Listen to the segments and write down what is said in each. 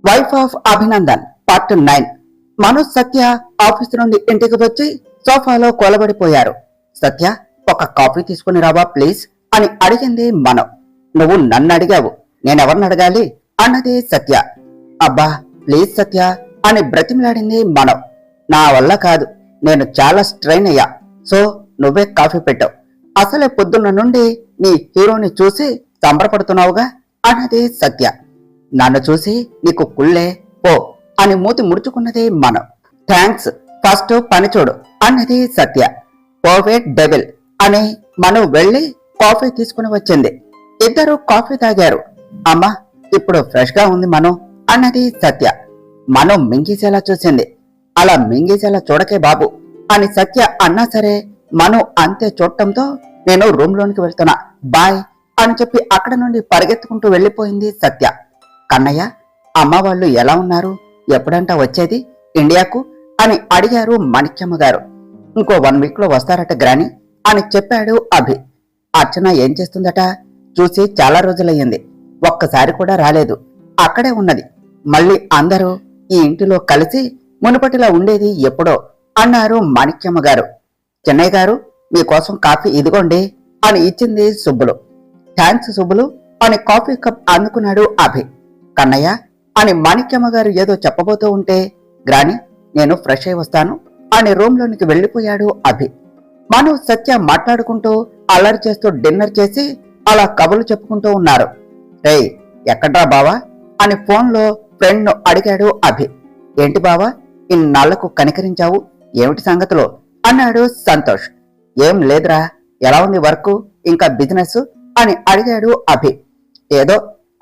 Wife of Abhinandan part 9. Manoj Satya office నుండి ఇంటికి వచ్చి సోఫాలో కూలబడిపోయారు. సత్య, ఒక కాఫీ తీసుకుని రావా ప్లీజ్ అని అడిగింది మనో. నువ్వు నన్ను అడిగావు, నేనెవరిని అడగాలి అన్నది సత్య. అబ్బా ప్లీజ్ సత్య అని బ్రతిమలాడింది మనో. నా వల్ల కాదు, నేను చాలా స్ట్రెయిన్ అయ్యా, సో నువ్వే కాఫీ పెట్టావు. అసలే పొద్దున్న నుండి నీ హీరోని చూసి సంబరపడుతున్నావుగా అన్నది సత్య. నన్ను చూసి నీకు కుళ్ళే పో అని మూతి ముడుచుకున్నది మనం. థ్యాంక్స్, ఫస్ట్ పని చూడు అన్నది సత్య. పోవేట్ డెవిల్ అని మనం వెళ్లి కాఫీ తీసుకుని వచ్చింది. ఇద్దరు కాఫీ తాగారు. అమ్మా ఇప్పుడు ఫ్రెష్ గా ఉంది మనం అన్నది సత్య. మనం మింగేసేలా చూసింది. అలా మింగేసేలా చూడకే బాబు అని సత్య అన్నా సరే మనం అంతే చూడటంతో నేను రూమ్ లోనికి వెళ్తున్నా బాయ్ అని చెప్పి అక్కడ నుండి పరిగెత్తుకుంటూ వెళ్లిపోయింది సత్య. కన్నయ్య, అమ్మ వాళ్ళు ఎలా ఉన్నారు, ఎప్పుడంట వచ్చేది ఇండియాకు అని అడిగారు మాణిక్యమ్మ గారు. ఇంకో 1 వీక్ లో వస్తారట గ్రాని అని చెప్పాడు అభి. అర్చన ఏం చేస్తుందట, చూసి చాలా రోజులయ్యింది, ఒక్కసారి కూడా రాలేదు, అక్కడే ఉన్నది. మళ్ళీ అందరూ ఈ ఇంటిలో కలిసి మునుపటిలా ఉండేది ఎప్పుడో అన్నారు మాణిక్యమ్మ గారు. చెన్నయ్య గారు, మీకోసం కాఫీ ఇదిగోండి అని ఇచ్చింది సుబ్బులు. థ్యాంక్స్ సుబ్బులు అని కాఫీ కప్ అందుకున్నాడు అభి. కన్నయ్య అని మాణిక్యమ్మ గారు ఏదో చెప్పబోతూ ఉంటే, గ్రాని నేను ఫ్రెష్ అయి వస్తాను అని రూమ్ లోనికి వెళ్లిపోయాడు అభి. మను సత్య మాట్లాడుకుంటూ అల్లరి చేస్తూ డిన్నర్ చేసి అలా కబుర్లు చెప్పుకుంటూ ఉన్నారు. రేయ్ ఎక్కడ్రా బావా అని ఫోన్లో ఫ్రెండ్ ను అడిగాడు అభి. ఏంటి బావా ఇన్నాళ్లకు కనికరించావు, ఏమిటి సంగతులు అన్నాడు సంతోష్. ఏం లేదురా, ఎలా ఉంది వర్క్ ఇంకా బిజినెస్ అని అడిగాడు అభి. ఏదో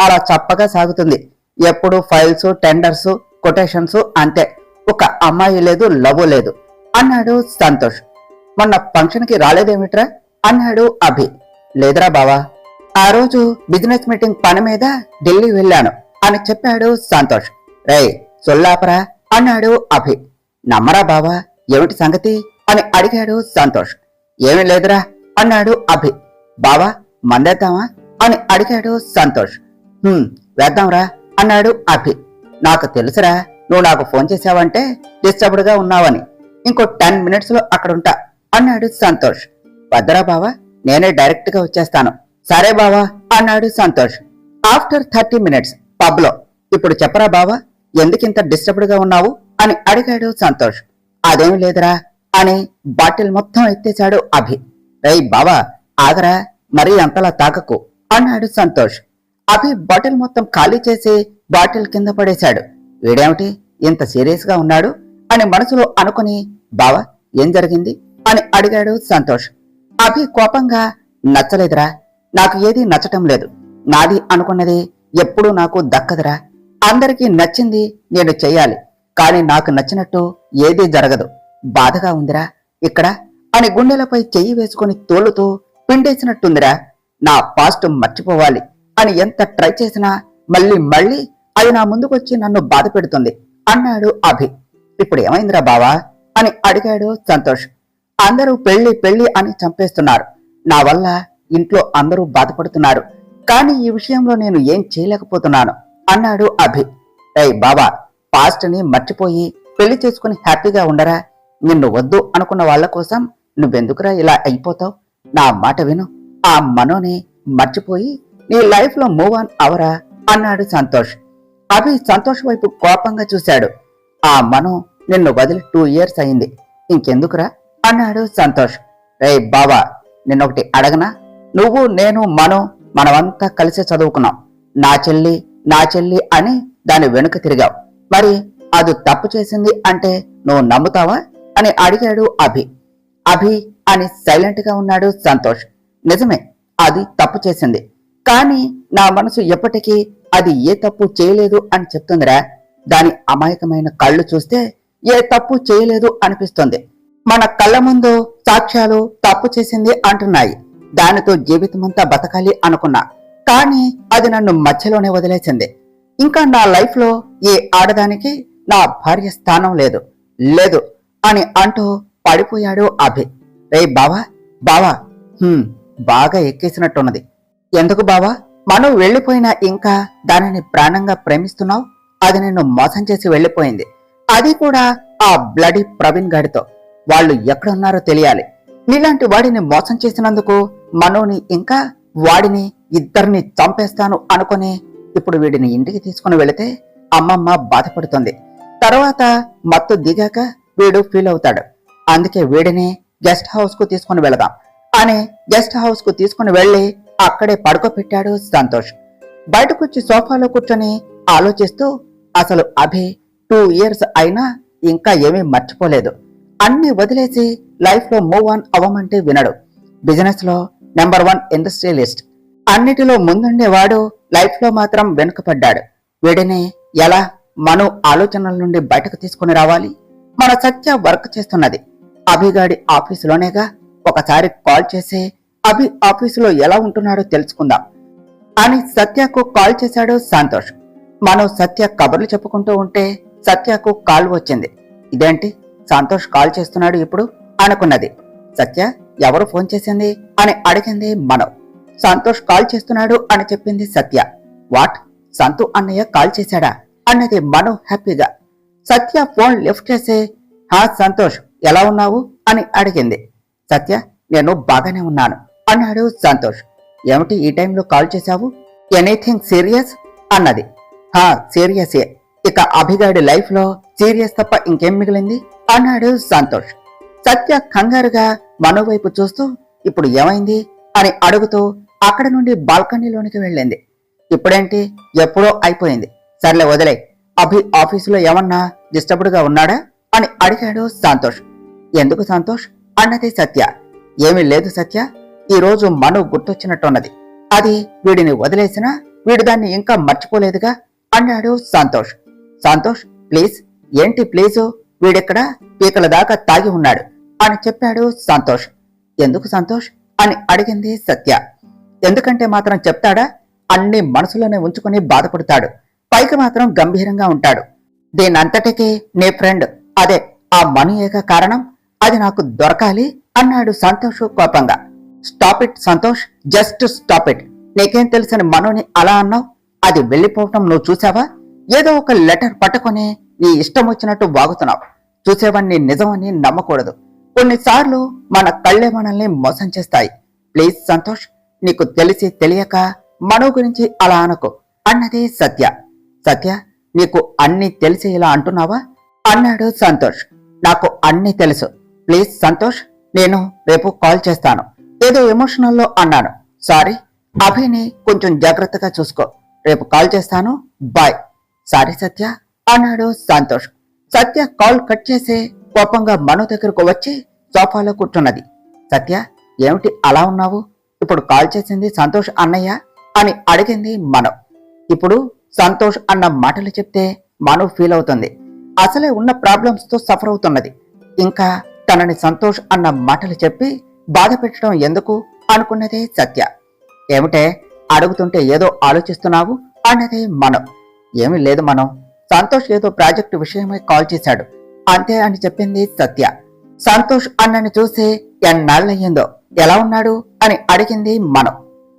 అలా చప్పగా సాగుతుంది, ఎప్పుడు ఫైల్స్ టెండర్స్ కొటేషన్స్ అంతే, ఒక అమ్మాయి లేదు లవ్ లేదు అన్నాడు సంతోష్. మొన్న ఫంక్షన్ కి రాలేదేమిట్రా అన్నాడు అభి. లేదురా బావా, ఆ రోజు బిజినెస్ మీటింగ్ పని మీద ఢిల్లీ వెళ్ళాను అని చెప్పాడు సంతోష్. రేయ్ సొల్లాపరా అన్నాడు అభి. నమ్మరా బావా, ఏమిటి సంగతి అని అడిగాడు సంతోష్. ఏమీ లేదురా అన్నాడు అభి. బావా మందేద్దామా అని అడిగాడు సంతోష్. వేద్దాంరా అన్నాడు అభి. నాకు తెలుసురా, నువ్వు నాకు ఫోన్ చేసావంటే డిస్టర్బ్డ్ గా ఉన్నావని, ఇంకో 10 మినిట్స్ లో అక్కడుంటా అన్నాడు సంతోష్. వద్దరా బావా, నేనే డైరెక్ట్ గా వచ్చేస్తాను. సరే బావా అన్నాడు సంతోష్. ఆఫ్టర్ 30 మినిట్స్ పబ్ లో. ఇప్పుడు చెప్పరా బావా, ఎందుకింత డిస్టర్బ్డ్ గా ఉన్నావు అని అడిగాడు సంతోష్. అదేమి లేదురా అని బాటిల్ మొత్తం ఎత్తేశాడు అభి. రేయ్ బావా ఆగరా, మరీ అంతలా తాకకు అన్నాడు సంతోష్. అభి బాటిల్ మొత్తం ఖాళీ చేసి బాటిల్ కింద పడేశాడు. వీడేమిటి ఇంత సీరియస్ గా ఉన్నాడు అని మనసులో అనుకుని, బావా ఏం జరిగింది అని అడిగాడు సంతోష్. అభి కోపంగా, నచ్చలేదురా, నాకు ఏది నచ్చటం లేదు, నాది అనుకున్నది ఎప్పుడూ నాకు దక్కదురా, అందరికీ నచ్చింది నేను చెయ్యాలి, కాని నాకు నచ్చినట్టు ఏదీ జరగదు, బాధగా ఉందిరా ఇక్కడ అని గుండెలపై చెయ్యి వేసుకుని తోలుతూ పిండేసినట్టుందిరా. నా పాస్ట్ మర్చిపోవాలి అని ఎంత ట్రై చేసినా మళ్ళీ మళ్ళీ అది నా ముందుకొచ్చి నన్ను బాధ పెడుతుంది అన్నాడు అభి. ఇప్పుడు ఏమైందిరా బావా అని అడిగాడు సంతోష్. అందరూ పెళ్లి పెళ్లి అని చంపేస్తున్నారు, నా వల్ల ఇంట్లో అందరూ బాధపడుతున్నారు, కానీ ఈ విషయంలో నేను ఏం చేయలేకపోతున్నాను అన్నాడు అభి. ఏయ్ బావా, పాస్ట్ ని మర్చిపోయి పెళ్లి చేసుకుని హ్యాపీగా ఉండరా, నిన్ను వద్దు అనుకున్న వాళ్ల కోసం నువ్వెందుకురా ఇలా అయిపోతావు, నా మాట విను, ఆ మనోని మర్చిపోయి నీ లైఫ్ లో మూవ్ ఆన్ అవరా అన్నాడు సంతోష్. అభి సంతోష్ వైపు కోపంగా చూశాడు. ఆ మనో నిన్ను వదిలి 2 ఇయర్స్ అయింది, ఇంకెందుకురా అన్నాడు సంతోష్. రే బావా, నిన్నొకటి అడగనా, నువ్వు నేను మనో మనమంతా కలిసి చదువుకున్నాం, నా చెల్లి అని దాని వెనుక తిరిగావు, మరి అది తప్పు చేసింది అంటే నువ్వు నమ్ముతావా అని అడిగాడు అభి. అభి అని సైలెంట్ గా ఉన్నాడు సంతోష్. నిజమే, అది తప్పు చేసింది, కానీ నా మనసు ఎప్పటికీ అది ఏ తప్పు చేయలేదు అని చెప్తుందిరా. దాని అమాయకమైన కళ్ళు చూస్తే ఏ తప్పు చేయలేదు అనిపిస్తుంది. మన కళ్ళ ముందు సాక్ష్యాలు తప్పు చేసింది అంటున్నాయి, దానితో జీవితమంతా బతకాలి అనుకున్నా, కానీ అది నన్ను మధ్యలోనే వదిలేసింది. ఇంకా నా లైఫ్ లో ఏ ఆడదానికి నా భార్య స్థానం లేదు లేదు అని అంటూ పడిపోయాడు అభి. రే బావా బావా, బాగా ఎక్కేసినట్టున్నది. ఎందుకు బావా, మనం వెళ్లిపోయినా ఇంకా దానిని ప్రాణంగా ప్రేమిస్తున్నావు అది నిన్ను మోసం చేసి వెళ్ళిపోయింది. అది కూడా ఆ బ్లడీ ప్రవీణ్ గాడితో. వాళ్ళు ఎక్కడున్నారో తెలియాలి. నీలాంటి వాడిని మోసం చేసినందుకు మనోని ఇంకా వాడిని ఇద్దరిని చంపేస్తాను అనుకుని ఇప్పుడు వీడిని ఇంటికి తీసుకుని వెళితే అమ్మమ్మ బాధపడుతుంది. తర్వాత మత్తు దిగాక వీడు ఫీల్ అవుతాడు. అందుకే వీడిని గెస్ట్ హౌస్ కు తీసుకుని వెళదాం అని గెస్ట్ హౌస్ కు తీసుకుని వెళ్లి అక్కడే పడుకోబెట్టాడు సంతోష్. బయటకొచ్చి సోఫాలో కూర్చొని ఆలోచిస్తూ అసలు అభి 2 years అయినా ఇంకా ఏమీ మర్చిపోలేదు. అన్ని వదిలేసి లైఫ్ లో మూవ్ ఆన్ అవ్వమంటే వినడు. బిజినెస్ లో నెంబర్ 1 ఇండస్ట్రియలిస్ట్, అన్నిటిలో ముందుండేవాడు లైఫ్ లో మాత్రం వెనుకపడ్డాడు. వీడిని ఎలా మను ఆలోచనల నుండి బయటకు తీసుకుని రావాలి? మన సత్య వర్క్ చేస్తున్నది అభిగాడి ఆఫీసులోనేగా. ఒకసారి కాల్ చేసి అభి ఆఫీసులో ఎలా ఉంటున్నాడో తెలుసుకుందాం అని సత్యకు కాల్ చేశాడు సంతోష్. మనం సత్య కబుర్లు చెప్పుకుంటూ ఉంటే సత్యకు కాల్ వచ్చింది. ఇదేంటి సంతోష్ కాల్ చేస్తున్నాడు ఇప్పుడు అనుకున్నది. సత్య ఎవరు ఫోన్ చేసింది అని అడిగింది మనం. సంతోష్ కాల్ చేస్తున్నాడు అని చెప్పింది సత్య. వాట్, సంతు అన్నయ్య కాల్ చేశాడా అన్నది మనం హ్యాపీగా. సత్య ఫోన్ లిఫ్ట్ చేసి హా సంతోష్ ఎలా ఉన్నావు అని అడిగింది. సత్య నేను బాగానే ఉన్నాను అన్నాడు సంతోష్. ఏమిటి ఈ టైంలో కాల్ చేశావు? ఎనీథింగ్ సీరియస్ అన్నది. హా సీరియసే, ఇక అభిగాడి లైఫ్ లో సీరియస్ తప్ప ఇంకేం మిగిలింది అన్నాడు సంతోష్. సత్య కంగారుగా మనో వైపు చూస్తూ ఇప్పుడు ఏమైంది అని అడుగుతూ అక్కడ నుండి బాల్కనీలోనికి వెళ్ళింది. ఇప్పుడేంటి, ఎప్పుడో అయిపోయింది, సర్లే వదిలే. అభి ఆఫీసులో ఏమన్నా డిస్టర్బ్డ్ గా ఉన్నాడా అని అడిగాడు సంతోష్. ఎందుకు సంతోష్ అన్నది సత్య. ఏమీ లేదు సత్య, ఈ రోజు మను గుర్తొచ్చినట్టున్నది. అది వీడిని వదిలేసినా వీడు దాన్ని ఇంకా మర్చిపోలేదుగా అన్నాడు సంతోష్. సంతోష్ ప్లీజ్. ఏంటి ప్లీజు? వీడిక్కడ పీకల దాకా తాగి ఉన్నాడు అని చెప్పాడు సంతోష్. ఎందుకు సంతోష్ అని అడిగింది సత్య. ఎందుకంటే మాత్రం చెప్తాడా? అన్ని మనసులోనే ఉంచుకుని బాధపడతాడు, పైకి మాత్రం గంభీరంగా ఉంటాడు. దీనంతటికీ నీ ఫ్రెండ్ అదే ఆ మనుయేగా కారణం. అది నాకు దొరకాలి అన్నాడు సంతోష్ కోపంగా. Stop it Santosh, just stop it. నీకేం తెలుసని మనోని అలా అన్నావు? అది వెళ్ళిపోవటం నువ్వు చూసావా? ఏదో ఒక లెటర్ పట్టుకొని నీ ఇష్టం వచ్చినట్టు వాగుతున్నావు. చూసేవాణ్ణి నిజమని నమ్మకూడదు. కొన్నిసార్లు మన కళ్ళే మనల్ని మోసం చేస్తాయి. ప్లీజ్ సంతోష్, నీకు తెలిసి తెలియక మనో గురించి అలా అనకు అన్నది సత్య. సత్య నీకు అన్ని తెలిసి ఇలా అంటున్నావా అన్నాడు సంతోష్. నాకు అన్ని తెలుసు, ప్లీజ్ సంతోష్, నేను రేపు కాల్ చేస్తాను. ఏదో ఎమోషనల్లో అన్నాను, సారీ. అభిని కొంచెం జాగ్రత్తగా చూసుకో, రేపు కాల్ చేస్తాను, బాయ్. సారీ సత్య అన్నాడు సంతోష్. సత్య కాల్ కట్ చేసి కోపంగా మనో దగ్గరకు వచ్చి సోఫాలో కూర్చున్నది. సత్య ఏమిటి అలా ఉన్నావు? ఇప్పుడు కాల్ చేసింది సంతోష్ అన్నయ్య అని అడిగింది మనో. ఇప్పుడు సంతోష్ అన్న మాటలు చెప్తే మనో ఫీల్ అవుతుంది. అసలే ఉన్న ప్రాబ్లమ్స్ తో సఫర్ అవుతున్నది. ఇంకా తనని సంతోష్ అన్న మాటలు చెప్పి బాధ పెట్టడం ఎందుకు అనుకున్నదే సత్య. ఏమిటే అడుగుతుంటే ఏదో ఆలోచిస్తున్నావు అన్నదే మనం. ఏమీ లేదు మనం, సంతోష్ ఏదో ప్రాజెక్టు విషయమై కాల్ చేశాడు అంతే అని చెప్పింది సత్య. సంతోష్ అన్నని చూసి ఎన్నాళ్ళయ్యిందో, ఎలా ఉన్నాడు అని అడిగింది మనం.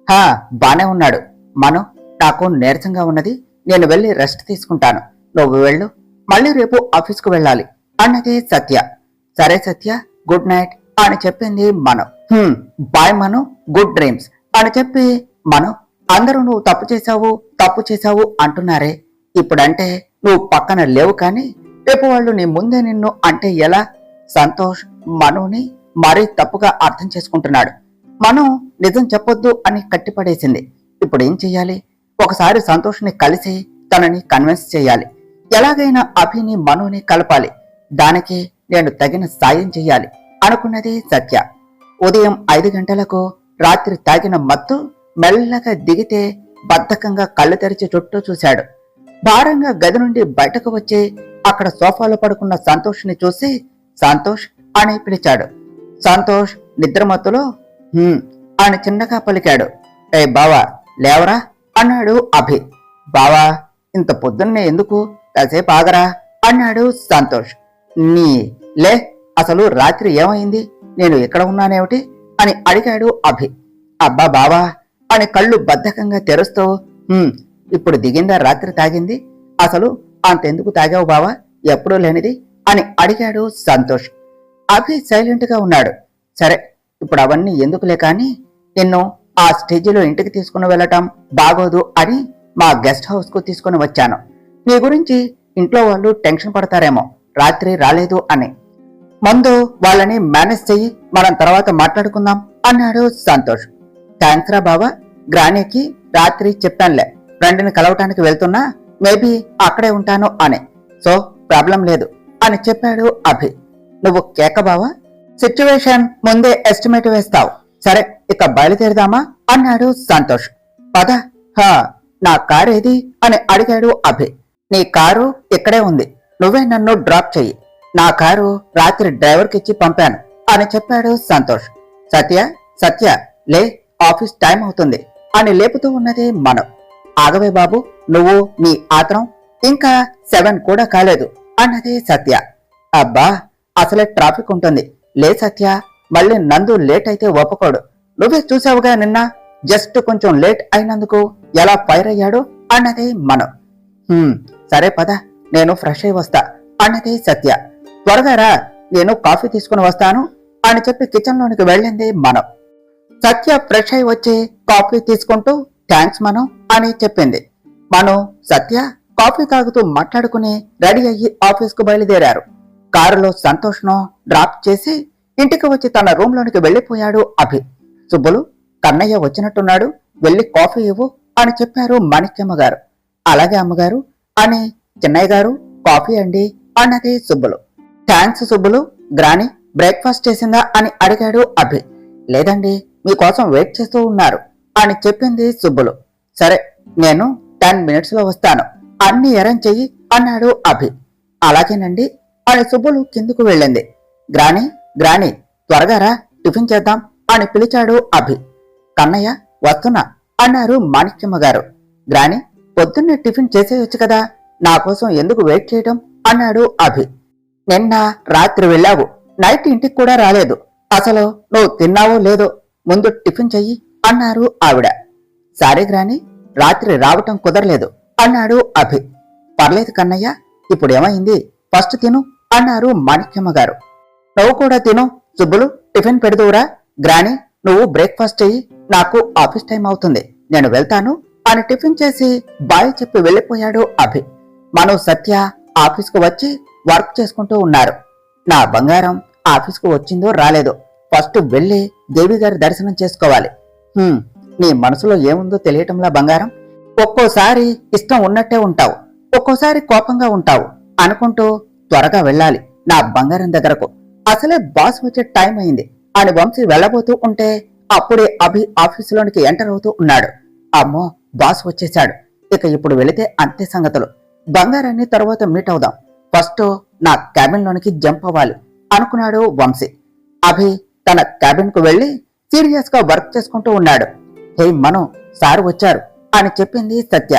హా బానే ఉన్నాడు మనం, నాకు నీరసంగా ఉన్నది, నేను వెళ్ళి రెస్ట్ తీసుకుంటాను, నువ్వు వెళ్ళు, మళ్ళీ రేపు ఆఫీస్కు వెళ్ళాలి అన్నది సత్య. సరే సత్య, గుడ్ నైట్ అని చెప్పింది మనం. బాయ్ మను, గుడ్ డ్రీమ్స్ అని చెప్పి మనం. అందరూ నువ్వు తప్పు చేశావు అంటున్నారే, ఇప్పుడంటే నువ్వు పక్కన లేవు కానీ రేపు వాళ్ళు నీ ముందే నిన్ను అంటే ఎలా? సంతోష్ మనోని మరీ తప్పుగా అర్థం చేసుకుంటున్నాడు. మనం నిజం చెప్పొద్దు అని కట్టిపడేసింది. ఇప్పుడు ఏం చెయ్యాలి? ఒకసారి సంతోష్ని కలిసి తనని కన్విన్స్ చేయాలి. ఎలాగైనా అభిని మనోని కలపాలి. దానికి నేను తగిన సాయం చెయ్యాలి అనుకున్నది సత్య. ఉదయం 5 గంటలకు రాత్రి తాగిన మత్తు మెల్లగా దిగితే బద్ధకంగా కళ్ళు తెరిచి చుట్టూ చూశాడు. భారంగా గది నుండి బయటకు వచ్చి అక్కడ సోఫాలో పడుకున్న సంతోష్ని చూసి సంతోష్ అని పిలిచాడు. సంతోష్ నిద్రమత్తులో అని చిన్నగా పలికాడు. ఏ బావా లేవరా అన్నాడు అభి. బావా ఇంత పొద్దున్నే ఎందుకు, కాసేపు ఆగరా అన్నాడు సంతోష్. నీ లే, అసలు రాత్రి ఏమైంది, నేను ఇక్కడ ఉన్నానేమిటి అని అడిగాడు అభి. అబ్బా బావా అని కళ్ళు బద్ధకంగా తెరుస్తూ ఇప్పుడు దిగిందా రాత్రి తాగింది, అసలు అంతెందుకు తాగావు బావా, ఎప్పుడూ లేనిది అని అడిగాడు సంతోష్. అభి సైలెంట్ గా ఉన్నాడు. సరే, ఇప్పుడు అవన్నీ ఎందుకులే కాని, నిన్ను ఆ స్టేజిలో ఇంటికి తీసుకుని వెళ్ళటం బాగోదు అని మా గెస్ట్ హౌస్ కు తీసుకుని వచ్చాను. నీ గురించి ఇంట్లో వాళ్ళు టెన్షన్ పడతారేమో రాత్రి రాలేదు అని. ముందు వాళ్ళని మేనేజ్ చెయ్యి, మనం తర్వాత మాట్లాడుకుందాం అన్నాడు సంతోష్. థ్యాంక్స్ రా బావా, గ్రానీకి రాత్రి చెప్పానులే, ఫ్రెండ్ని కలవటానికి వెళ్తున్నా, మేబీ అక్కడే ఉంటాను అని, సో ప్రాబ్లం లేదు అని చెప్పాడు అభి. నువ్వు కేక బావా, సిచ్యువేషన్ ముందే ఎస్టిమేట్ వేస్తావు. సరే, ఇక బయలుదేరదామా అన్నాడు సంతోష్. పద. హా, నా కారు ఏది అని అడిగాడు అభి. నీ కారు ఇక్కడే ఉంది, నువ్వే నన్ను డ్రాప్ చెయ్యి. నా కారు రాత్రి డ్రైవర్కి ఇచ్చి పంపాను అని చెప్పాడు సంతోష్. సత్య, సత్య లే, ఆఫీస్ టైం అవుతుంది అని లేపుతూ ఉన్నది మనం. ఆగవే బాబు, నువ్వు నీ ఆత్రం, ఇంకా 7 కూడా కాలేదు అన్నది సత్య. అబ్బా, అసలే ట్రాఫిక్ ఉంటుంది, లే సత్య, మళ్ళీ నందు లేట్ అయితే ఒప్పుకోడు. నువ్వే చూసావుగా నిన్న, జస్ట్ కొంచెం లేట్ అయినందుకు ఎలా ఫైర్ అయ్యాడు అన్నది మనం. సరే పద, నేను ఫ్రెష్ అయి వస్తా అన్నది సత్య. త్వరగా రా, నేను కాఫీ తీసుకుని వస్తాను అని చెప్పి కిచెన్ లోనికి వెళ్ళింది మనం. సత్య ఫ్రెష్ అయి వచ్చి కాఫీ తీసుకుంటూ థ్యాంక్స్ మనం అని చెప్పింది. మనం సత్య కాఫీ తాగుతూ మాట్లాడుకుని రెడీ అయ్యి ఆఫీస్ కు బయలుదేరారు. కారులో సంతోష్ను డ్రాప్ చేసి ఇంటికి వచ్చి తన రూమ్ లోనికి వెళ్లిపోయాడు అభి. సుబ్బులు, కన్నయ్య వచ్చినట్టున్నాడు, వెళ్లి కాఫీ ఇవ్వు అని చెప్పారు మాణిక్యమ్మ గారు. అలాగే అమ్మగారు అని. చిన్నయ్య గారు, కాఫీ అండి అన్నది సుబ్బులు. థ్యాంక్స్ సుబ్బులు. గ్రాని బ్రేక్ఫాస్ట్ చేసిందా అని అడిగాడు అభి. లేదండి, మీకోసం వెయిట్ చేస్తూ ఉన్నారు అని చెప్పింది సుబ్బులు. సరే, నేను 10 మినిట్స్ లో వస్తాను, అన్ని అరేంజ్ చెయ్యి అన్నాడు అభి. అలాగేనండి అని సుబ్బులు కిందకు వెళ్ళింది. గ్రాని, గ్రాని త్వరగా రా, టిఫిన్ చేద్దాం అని పిలిచాడు అభి. కన్నయ్య వస్తున్నా అన్నారు మాణిక్యమ్మ గారు. గ్రాని, పొద్దున్నే టిఫిన్ చేసేయొచ్చు కదా, నా కోసం ఎందుకు వెయిట్ చేయడం అన్నాడు అభి. నిన్న రాత్రి వెళ్ళావు, నైట్ ఇంటికి కూడా రాలేదు, అసలు నువ్వు తిన్నావో లేదో, ముందు టిఫిన్ చెయ్యి అన్నారు ఆవిడ. సారీ గ్రాని, రాత్రి రావటం కుదరలేదు అన్నాడు అభి. పర్లేదు కన్నయ్య, ఇప్పుడేమైంది, ఫస్ట్ తిను అన్నారు మాణిక్యమ్మ గారు. నువ్వు కూడా తిను సుబ్బులు, టిఫిన్ పెడుదూరా. గ్రాని, నువ్వు బ్రేక్ఫాస్ట్ చెయ్యి, నాకు ఆఫీస్ టైం అవుతుంది, నేను వెళ్తాను అని టిఫిన్ చేసి బాయ్ చెప్పి వెళ్లిపోయాడు అభి. మనం సత్య ఆఫీస్ కు వచ్చి వర్క్ చేసుకుంటూ ఉన్నారు. నా బంగారం ఆఫీస్ కు వచ్చిందో రాలేదో, ఫస్ట్ వెళ్లి దేవి గారి దర్శనం చేసుకోవాలి. నీ మనసులో ఏముందో తెలియటంలా బంగారం, ఒక్కోసారి ఇష్టం ఉన్నట్టే ఉంటావు, ఒక్కోసారి కోపంగా ఉంటావు అనుకుంటూ త్వరగా వెళ్ళాలి నా బంగారం దగ్గరకు. అసలే బాస్ వచ్చే టైం అయింది అని వంశీ వెళ్లబోతూ ఉంటే అప్పుడే అభి ఆఫీసులోనికి ఎంటర్ అవుతూ ఉన్నాడు. అమ్మో, బాస్ వచ్చేశాడు, ఇక ఇప్పుడు వెళితే అంతే సంగతులు. బంగారాన్ని తర్వాత మీట్ అవుదాం, ఫస్ట్ నా క్యాబిన్ లోనికి జంప్ అవ్వాలి అనుకున్నాడు వంశీ. అభి తన క్యాబిన్ కు వెళ్లి సీరియస్ గా వర్క్ చేసుకుంటూ ఉన్నాడు. హే మను, సార్ వచ్చారు అని చెప్పింది సత్య.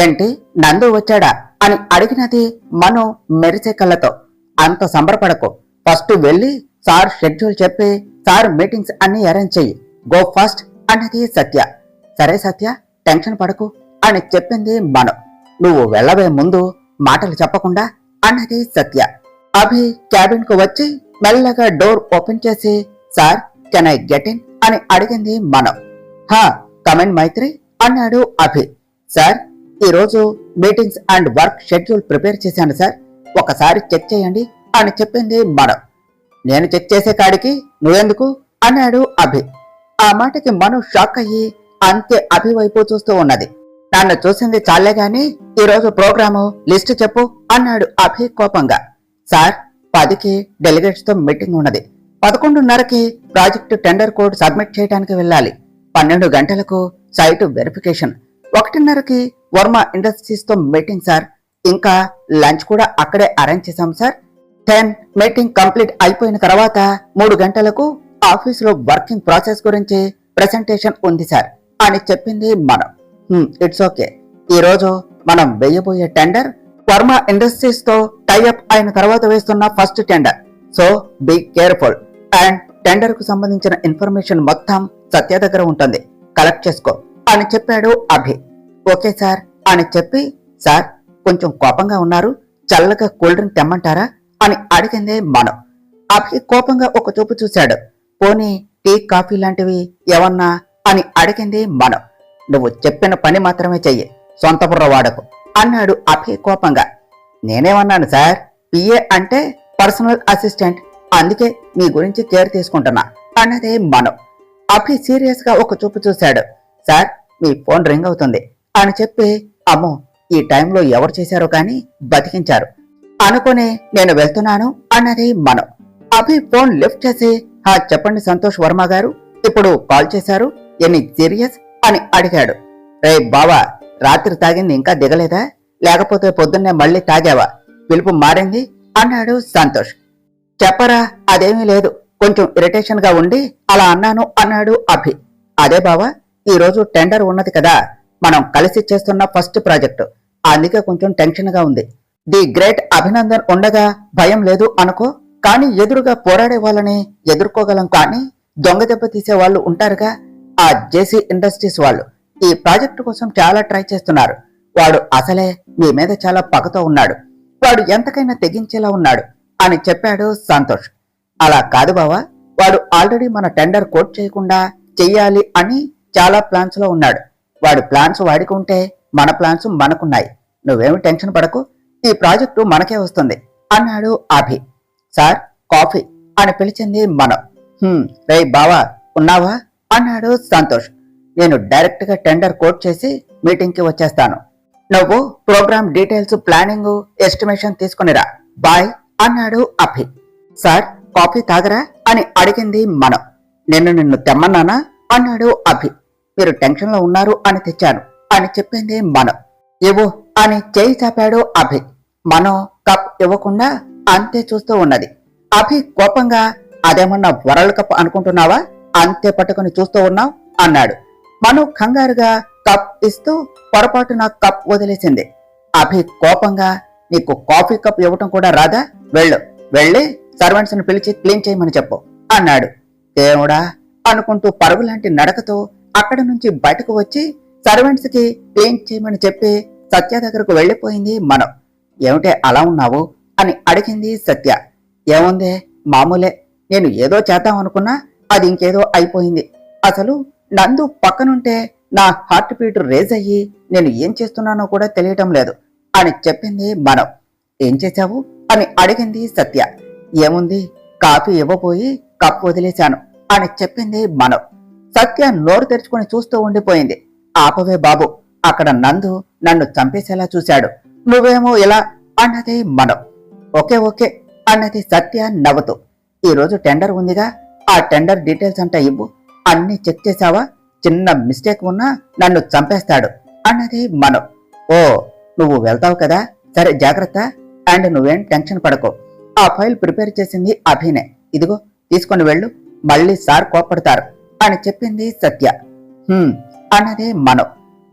ఏంటి, నందు వచ్చాడా అని అడిగినది మను మెరిసే కళ్ళతో. అంత సంబరపడకు, ఫస్ట్ వెళ్లి సార్ షెడ్యూల్ చెప్పి సార్ మీటింగ్స్ అన్ని అరేంజ్ చెయ్యి, గో ఫాస్ట్ అన్నది సత్య. సరే సత్య, టెన్షన్ పడకు అని చెప్పింది మను. నువ్వు వెళ్ళవే ముందు మాటలు చెప్పకుండా అన్నది సత్య. అభి క్యాబిన్ కు వచ్చి మెల్లగా డోర్ ఓపెన్ చేసి sir can I get in అని అడిగింది మనం. హా, కమెంట్ మైత్రి అన్నాడు అభి. సార్, ఈరోజు meetings and work schedule prepare చేశాను సార్, ఒకసారి చెక్ చేయండి అని చెప్పింది మనం. నేను చెక్ చేసే కాడికి నువ్వెందుకు అన్నాడు అభి. ఆ మాటకి మను షాక్ అయ్యి అంతే అభి వైపు చూస్తూ ఉన్నది. నన్ను చూసింది చాలే గాని ఈరోజు ప్రోగ్రాము లిస్ట్ చెప్పు అన్నాడు అభి కోపంగా. సార్, 10కి డెలిగేట్స్ తో మీటింగ్ ఉన్నది, 11:30కి ప్రాజెక్టు టెండర్ కోడ్ సబ్మిట్ చేయడానికి వెళ్ళాలి, 12 గంటలకు సైట్ వెరిఫికేషన్, 1:30కి వర్మ ఇండస్ట్రీస్ తో మీటింగ్ సార్, ఇంకా లంచ్ కూడా అక్కడే అరేంజ్ చేశాం సార్. 10 మీటింగ్ కంప్లీట్ అయిపోయిన తర్వాత 3 గంటలకు ఆఫీసులో వర్కింగ్ ప్రాసెస్ గురించి ప్రెజెంటేషన్ ఉంది సార్ అని చెప్పింది మనం. ఇట్స్ ఓకే, ఈ రోజు మనం వేయబోయే టెండర్ వర్మ ఇండస్ట్రీస్ తో టైఅప్ అయిన తర్వాత వేస్తున్న first tender, so be careful and tender కు సంబంధించిన ఇన్ఫర్మేషన్ మొత్తం సత్య దగ్గర ఉంటుంది, కలెక్ట్ చేసుకో అని చెప్పాడు అభి. ఓకే సార్ అని చెప్పి, సార్ కొంచెం కోపంగా ఉన్నారు, చల్లగా కూల్ డ్రింక్ తెమ్మంటారా అని అడిగింది మనం. అభి కోపంగా ఒక చూపు చూశాడు. పోనీ టీ కాఫీ లాంటివి ఏమన్నా అని అడిగింది మనం. నువ్వు చెప్పిన పని మాత్రమే చెయ్యి, సొంత బుర్ర వాడకు అన్నాడు అభి కోపంగా. నేనేమన్నాను సార్, పిఏ అంటే పర్సనల్ అసిస్టెంట్, అందుకే మీ గురించి కేర్ తీసుకుంటున్నా అన్నదే మనం. అభి సీరియస్ గా ఒక చూపు చూశాడు. సార్ మీ ఫోన్ రింగ్ అవుతుంది అని చెప్పి, అమ్మో ఈ టైంలో ఎవరు చేశారో కానీ బతికించారు అనుకుని నేను వెళ్తున్నాను అన్నది మనం. అభి ఫోన్ లిఫ్ట్ చేసి, చెప్పండి సంతోష్ వర్మ గారు, ఇప్పుడు కాల్ చేశారు, ఎన్ని సీరియస్ అని అడిగాడు. రే బావా, రాత్రి తాగింది ఇంకా దిగలేదా, లేకపోతే పొద్దున్నే మళ్ళీ తాగావా, పిలుపు మారింది అన్నాడు సంతోష్. చెప్పరా, అదేమీ లేదు, కొంచెం ఇరిటేషన్ గా ఉండి అలా అన్నాను అన్నాడు అభి. అదే బావా, ఈ రోజు టెండర్ ఉన్నది కదా, మనం కలిసి చేస్తున్న ఫస్ట్ ప్రాజెక్టు, అందుకే కొంచెం టెన్షన్ గా ఉంది. ది గ్రేట్ అభినందన్ ఉండగా భయం లేదు అనుకో, కానీ ఎదురుగా పోరాడే వాళ్ళని ఎదుర్కోగలం, కానీ దొంగ దెబ్బ తీసే వాళ్ళు ఉంటారుగా, ఆ జేసీ ఇండస్ట్రీస్ వాళ్ళు ఈ ప్రాజెక్టు కోసం చాలా ట్రై చేస్తున్నారు. వాడు అసలే మీ మీద చాలా పగతో ఉన్నాడు, వాడు ఎంతకైనా తెగించేలా ఉన్నాడు అని చెప్పాడు సంతోష్. అలా కాదు బావా, వాడు ఆల్రెడీ మన టెండర్ కోట్ చేయకుండా చెయ్యాలి అని చాలా ప్లాన్స్ లో ఉన్నాడు. వాడి ప్లాన్స్ వాడికి ఉంటే మన ప్లాన్స్ మనకున్నాయి, నువ్వేమి టెన్షన్ పడకు, ఈ ప్రాజెక్టు మనకే వస్తుంది అన్నాడు అభి. సార్ కాఫీ అని పిలిచింది మనం. రే బావా ఉన్నావా అన్నాడు సంతోష్. నేను డైరెక్ట్ గా టెండర్ కోట్ చేసి మీటింగ్ కి వచ్చేస్తాను, నువ్వు ప్రోగ్రామ్ డీటెయిల్స్, ప్లానింగ్, ఎస్టిమేషన్ తీసుకునిరా, బాయ్ అన్నాడు అభి. సార్ కాఫీ తాగరా అని అడిగింది మనం. నిన్ను తెమ్మన్నానా అన్నాడు అభి. మీరు టెన్షన్ లో ఉన్నారు అని తెచ్చాను అని చెప్పింది మనం. ఇవ్వు అని చేయి చాపాడు అభి. మనం కప్ ఇవ్వకుండా అంతే చూస్తూ ఉన్నది. అభి కోపంగా, అదేమన్నా వరల్డ్ కప్ అనుకుంటున్నావా, అంతే పట్టుకుని చూస్తూ ఉన్నావు అన్నాడు. మను కంగారుగా కప్ ఇస్తూ పొరపాటున కప్ వదిలేసింది. అభి కోపంగా, నీకు కాఫీ కప్ ఇవ్వటం కూడా రాదా, వెళ్ళి సర్వెంట్స్ ని పిలిచి క్లీన్ చేయమని చెప్పు అన్నాడు. దేవుడా అనుకుంటూ పరుగులాంటి నడకతో అక్కడి నుంచి బయటకు వచ్చి సర్వెంట్స్ కి క్లీన్ చేయమని చెప్పి సత్య దగ్గరకు వెళ్లిపోయింది మనం. ఏమిటే అలా ఉన్నావు అని అడిగింది సత్య. ఏముందే, మామూలే, నేను ఏదో చేద్దాం అనుకున్నా అది ఇంకేదో అయిపోయింది. అసలు నందు పక్కనుంటే నా హార్ట్ బీట్ రేజ్ అయ్యి నేను ఏం చేస్తున్నానో కూడా తెలియటం లేదు అని చెప్పింది మనం. ఏం చేశావు అని అడిగింది సత్య. ఏముంది, కాఫీ ఇవ్వబోయి కప్ వదిలేశాను అని చెప్పింది మనం. సత్య నోరు తెరుచుకుని చూస్తూ ఉండిపోయింది. ఆపవే బాబు, అక్కడ నందు నన్ను చంపేసేలా చూశాడు, నువ్వేమో ఇలా అన్నది మనం. ఓకే అన్నది సత్య నవ్వుతూ. ఈ రోజు టెండర్ ఉందిగా, ఆ టెండర్ డీటెయిల్స్ అంతా ఇవ్వు, అన్ని చెక్ చేశావా, చిన్న మిస్టేక్ ఉన్నా నన్ను చంపేస్తాడు అన్నది మనం. ఓ నువ్వు వెళ్తావు కదా, సరే జాగ్రత్త, అండ్ నువ్వేం టెన్షన్ పడకు, ఆ ఫైల్ ప్రిపేర్ చేసింది అభినే, ఇదిగో తీసుకొని వెళ్ళు, మళ్ళీ సార్ కోపడతారు అని చెప్పింది సత్య. అన్నది మనం.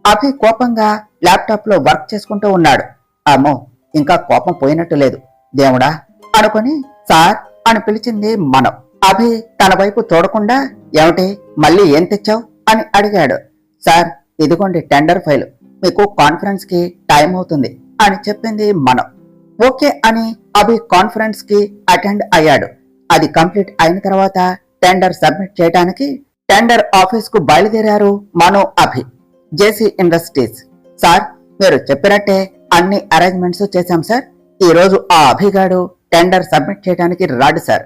అభి కోపంగా ల్యాప్టాప్ లో వర్క్ చేసుకుంటూ ఉన్నాడు. అమ్మో ఇంకా కోపం పోయినట్టు లేదు, దేవుడా అనుకుని సార్ అని పిలిచింది మనం. అభి తన వైపు చూడకుండా, ఏమిటి మళ్ళీ ఏం తెచ్చావు అని అడిగాడు. సార్ ఇదిగోండి టెండర్ ఫైల్, మీకు కాన్ఫరెన్స్ కి టైం అవుతుంది అని చెప్పింది మనం. ఓకే అని అభి కాన్ఫరెన్స్ కి అటెండ్ అయ్యాడు. అది కంప్లీట్ అయిన తర్వాత టెండర్ సబ్మిట్ చేయడానికి టెండర్ ఆఫీస్ కు బయలుదేరారు మనో, అభి. జేసీ ఇండస్ట్రీస్ సార్, మీరు చెప్పినట్టే అన్ని అరేంజ్మెంట్స్ చేశాం సార్, ఈ రోజు ఆ అభిగాడు టెండర్ సబ్మిట్ చేయడానికి రాడు సార్,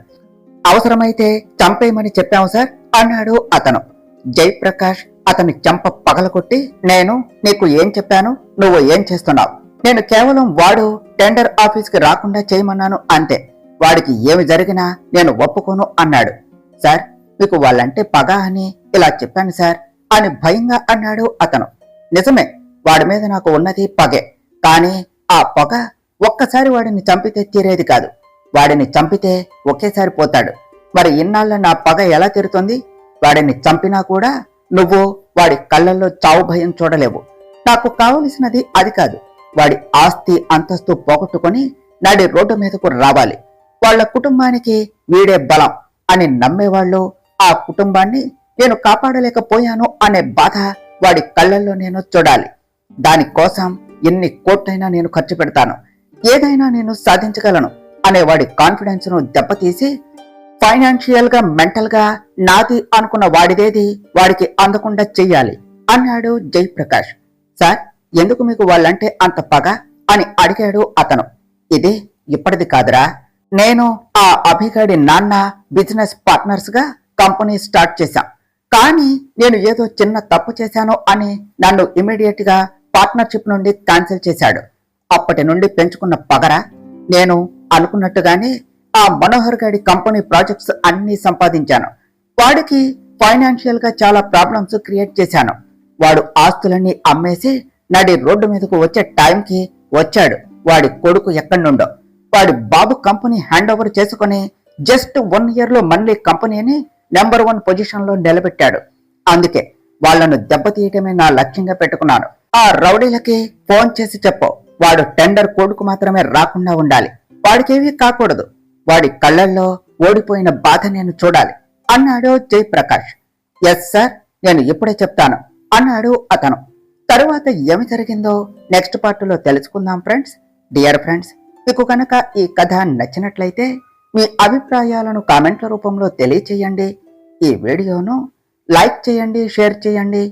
అవసరమైతే చంపేయమని చెప్పాము సార్ అన్నాడు అతను. జయప్రకాష్ అతని చెంప పగలకొట్టి, నేను నీకు ఏం చెప్పాను, నువ్వు ఏం చేస్తున్నావు, నేను కేవలం వాడు టెండర్ ఆఫీస్ కి రాకుండా చేయమన్నాను అంతే, వాడికి ఏమి జరిగినా నేను ఒప్పుకోను అన్నాడు. సార్ మీకు వాళ్ళంటే పగ అని ఇలా చెప్పాను సార్ అని భయంగా అన్నాడు అతను. నిజమే, వాడి మీద నాకు ఉన్నది పగే, కానీ ఆ పొగ ఒక్కసారి వాడిని చంపితే తీరేది కాదు, వాడిని చంపితే ఒకేసారి పోతాడు. మరి ఇన్నాళ్ళ నా పగ ఎలా తీరుతుంది, వాడిని చంపినా కూడా నువ్వు వాడి కళ్ళల్లో చావు భయం చూడలేవు. నాకు కావలసినది అది కాదు, వాడి ఆస్తి అంతస్తు పోగొట్టుకుని నాడి రోడ్డు మీదకు రావాలి, వాళ్ల కుటుంబానికి వీడే బలం అని నమ్మేవాళ్ళు, ఆ కుటుంబాన్ని నేను కాపాడలేకపోయాను అనే బాధ వాడి కళ్ళల్లో నేను చూడాలి. దానికోసం ఎన్ని కోట్లైనా నేను ఖర్చు పెడతాను, ఏదైనా నేను సాధించగలను అనే వాడి కాన్ఫిడెన్స్ ను దెబ్బతీసి ఫైనాన్షియల్ గా మెంటల్ గా నాది అనుకున్న వాడిదేది వాడికి అందకుండా చెయ్యాలి అన్నాడు జయప్రకాష్. సార్, ఎందుకు మీకు వాళ్ళంటే అంత పగ అని అడిగాడు అతను. ఇది ఇప్పటిది కాదురా, నేను ఆ అభిగాడి నాన్న బిజినెస్ పార్ట్నర్స్ గా కంపెనీ స్టార్ట్ చేశాం. కానీ నేను ఏదో చిన్న తప్పు చేశాను అని నన్ను ఇమీడియట్ గా పార్ట్నర్షిప్ నుండి క్యాన్సిల్ చేశాడు. అప్పటి నుండి పెంచుకున్న పగర. నేను అనుకున్నట్టుగానే ఆ మనోహర్ గాడి కంపెనీ ప్రాజెక్ట్స్ అన్ని సంపాదించాను. వాడికి ఫైనాన్షియల్ గా చాలా ప్రాబ్లమ్స్ క్రియేట్ చేశాను. వాడు ఆస్తులన్నీ అమ్మేసి నడి రోడ్డు మీదకు వచ్చే టైంకి వచ్చాడు వాడి కొడుకు ఎక్కడి నుండో. వాడి బాబు కంపెనీ హ్యాండ్ ఓవర్ చేసుకుని జస్ట్ 1 year లో మళ్ళీ కంపెనీని నెంబర్ 1 పొజిషన్ లో నిలబెట్టాడు. అందుకే వాళ్లను దెబ్బతీయటమే నా లక్ష్యంగా పెట్టుకున్నాను. ఆ రౌడీలకి ఫోన్ చేసి చెప్పు, వాడు టెండర్ కోడ్కు మాత్రమే రాకుండా ఉండాలి, వాడికేమీ కాకూడదు. వాడి కళ్ళల్లో ఓడిపోయిన బాధ నేను చూడాలి అన్నాడు జయప్రకాష్. ఎస్ సార్, నేను ఇప్పుడే చెప్తాను అన్నాడు అతను. తరువాత ఏమి జరిగిందో నెక్స్ట్ పార్ట్లో తెలుసుకుందాం ఫ్రెండ్స్. డియర్ ఫ్రెండ్స్, మీకు కనుక ఈ కథ నచ్చినట్లయితే మీ అభిప్రాయాలను కామెంట్ల రూపంలో తెలియచేయండి. ఈ వీడియోను లైక్ చేయండి, షేర్ చేయండి,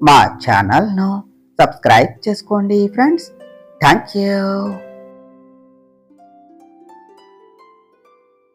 మా ఛానల్ను సబ్స్క్రైబ్ చేసుకోండి ఫ్రెండ్స్. Thank you.